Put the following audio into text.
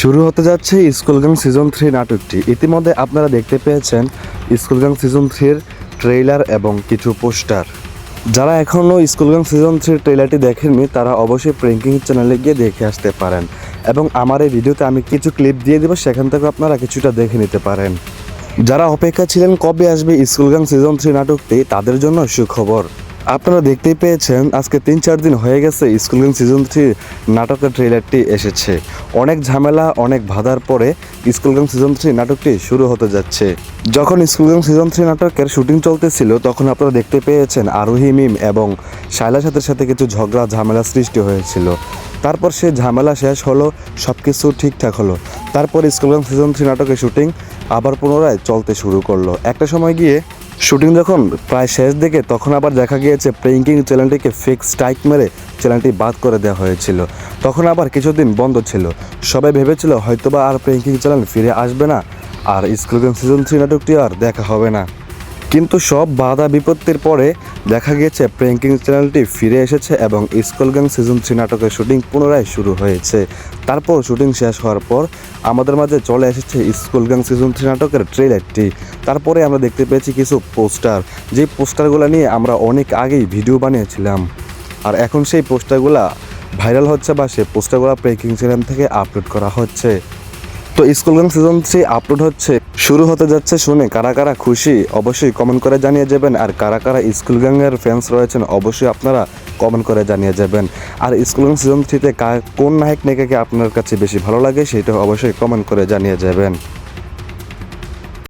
শুরু হতে যাচ্ছে স্কুল গ্যাং সিজন 3 নাটকটি। ইতিমধ্যে আপনারা দেখতে পেয়েছেন স্কুল গ্যাং সিজন 3-র ট্রেইলার এবং কিছু পোস্টার। যারা এখনও স্কুল গ্যাং সিজন 3 ট্রেইলারটি দেখেননি তারা অবশ্যই প্র্যাঙ্কিং চ্যানেলে গিয়ে দেখে আসতে পারেন, এবং আমার এই ভিডিওতে আমি কিছু ক্লিপ দিয়ে দেবো, সেখান থেকে আপনারা কিছুটা দেখে নিতে পারেন। যারা অপেক্ষা ছিলেন কবে আসবে স্কুল গ্যাং সিজন 3 নাটকটি, তাদের জন্য সুখবর। আপনারা দেখতেই পেয়েছেন আজকে 3-4 দিন হয়ে গেছে স্কুল গ্যাং সিজন 3 নাটকের ট্রেইলারটি এসেছে। অনেক ঝামেলা, অনেক বাধার পরে স্কুল গ্যাং সিজন 3 নাটকটি শুরু হতে যাচ্ছে। যখন স্কুল গ্যাং সিজন 3 নাটকের শুটিং চলতেছিল তখন আপনারা দেখতে পেয়েছেন আরোহী মিম এবং শায়লা সাথে কিছু ঝগড়া ঝামেলা সৃষ্টি হয়েছিল। তারপর সে ঝামেলা শেষ হলো, সব কিছু ঠিকঠাক হলো। তারপর স্কুল গ্যাং সিজন 3 নাটকের শুটিং আবার পুনরায় চলতে শুরু করলো। একটা সময় গিয়ে শুটিং যখন প্রায় শেষ দিকে তখন আবার দেখা গিয়েছে প্র্যাঙ্কিং চ্যানেলটিকে ফিক্স স্ট্রাইক মেরে চ্যানেলটি বাদ করে দেওয়া হয়েছিল। তখন আবার কিছুদিন বন্ধ ছিল। সবাই ভেবেছিল হয়তোবা আর প্র্যাঙ্কিং চ্যানেল ফিরে আসবে না, আর স্কুল গ্যাং সিজন 3 নাটকটি আর দেখা হবে না। কিন্তু সব বাধা বিপত্তির পরে দেখা গিয়েছে প্র্যাঙ্কিং চ্যানেলটি ফিরে এসেছে এবং স্কুল গ্যাং সিজন 3 নাটকের শুটিং পুনরায় শুরু হয়েছে। তারপর শুটিং শেষ হওয়ার পর আমাদের মাঝে চলে এসেছে স্কুল গ্যাং সিজন 3 নাটকের ট্রেলারটি। তারপরে আমরা দেখতে পেয়েছি কিছু পোস্টার, যে পোস্টারগুলো নিয়ে আমরা অনেক আগেই ভিডিও বানিয়েছিলাম, আর এখন সেই পোস্টারগুলো ভাইরাল হচ্ছে বা সেই পোস্টারগুলো প্র্যাঙ্কিং চ্যানেল থেকে আপলোড করা হচ্ছে। তো স্কুল গ্যাং সিজন 3 আপলোড হচ্ছে, শুরু হতে যাচ্ছে শুনে কারা কারা খুশি অবশ্যই কমেন্ট করে জানিয়ে যাবেন, আর কারা কারা স্কুল গ্যাংয়ের ফ্যান্স রয়েছেন অবশ্যই আপনারা কমেন্ট করে জানিয়ে যাবেন। আর স্কুল গ্যাং সিজন 3-তে কোন নায়ক নায়িকাকে আপনার কাছে বেশি ভালো লাগে সেটা অবশ্যই কমেন্ট করে জানিয়ে যাবেন।